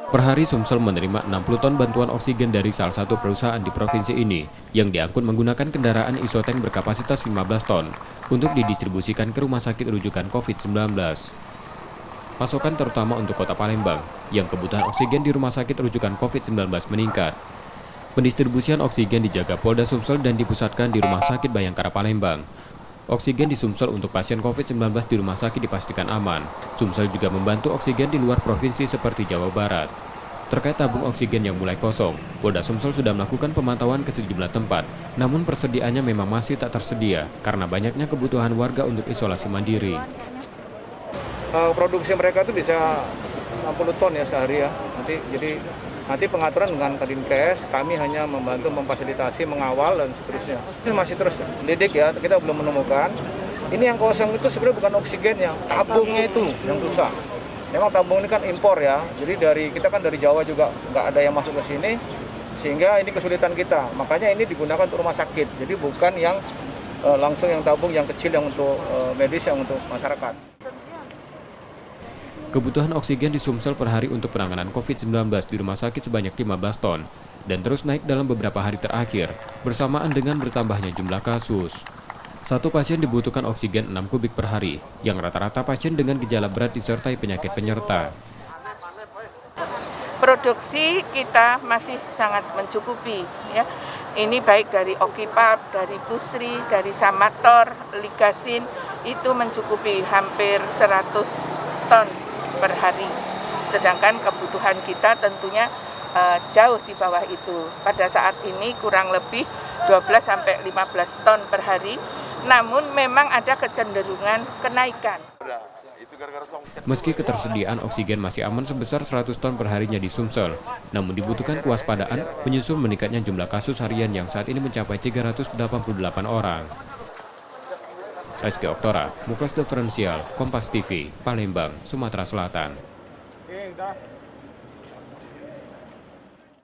Per hari Sumsel menerima 60 ton bantuan oksigen dari salah satu perusahaan di provinsi ini yang diangkut menggunakan kendaraan isotank berkapasitas 15 ton untuk didistribusikan ke rumah sakit rujukan COVID-19. Pasokan terutama untuk kota Palembang yang kebutuhan oksigen di rumah sakit rujukan COVID-19 meningkat. Pendistribusian oksigen dijaga Polda Sumsel dan dipusatkan di Rumah Sakit Bayangkara Palembang. Oksigen di Sumsel untuk pasien COVID-19 di rumah sakit dipastikan aman. Sumsel juga membantu oksigen di luar provinsi seperti Jawa Barat. Terkait tabung oksigen yang mulai kosong, Polda Sumsel sudah melakukan pemantauan ke sejumlah tempat, namun persediaannya memang masih tak tersedia karena banyaknya kebutuhan warga untuk isolasi mandiri. Produksi mereka itu bisa 60 ton ya sehari ya. Nanti pengaturan dengan Kadinkes, kami hanya membantu memfasilitasi, mengawal dan seterusnya. Ini masih terus lidik ya, kita belum menemukan. Ini yang kosong itu sebenarnya bukan oksigen, yang tabungnya itu yang susah. Memang tabung ini kan impor ya, jadi kita kan dari Jawa juga nggak ada yang masuk ke sini, sehingga ini kesulitan kita. Makanya ini digunakan untuk rumah sakit, jadi bukan yang langsung yang tabung yang kecil yang untuk medis, yang untuk masyarakat. Kebutuhan oksigen di Sumsel per hari untuk penanganan COVID-19 di rumah sakit sebanyak 15 ton dan terus naik dalam beberapa hari terakhir bersamaan dengan bertambahnya jumlah kasus. Satu pasien dibutuhkan oksigen 6 kubik per hari, yang rata-rata pasien dengan gejala berat disertai penyakit penyerta. Produksi kita masih sangat mencukupi ya. Ini baik dari Okipap, dari Pusri, dari Samator, Ligasin itu mencukupi hampir 100 ton per hari. Sedangkan kebutuhan kita tentunya jauh di bawah itu. Pada saat ini kurang lebih 12-15 ton per hari, namun memang ada kecenderungan kenaikan. Meski ketersediaan oksigen masih aman sebesar 100 ton per harinya di Sumsel, namun dibutuhkan kewaspadaan menyusul meningkatnya jumlah kasus harian yang saat ini mencapai 388 orang. Rizky Oktora, Muklas Diferensial, Kompas TV, Palembang, Sumatera Selatan.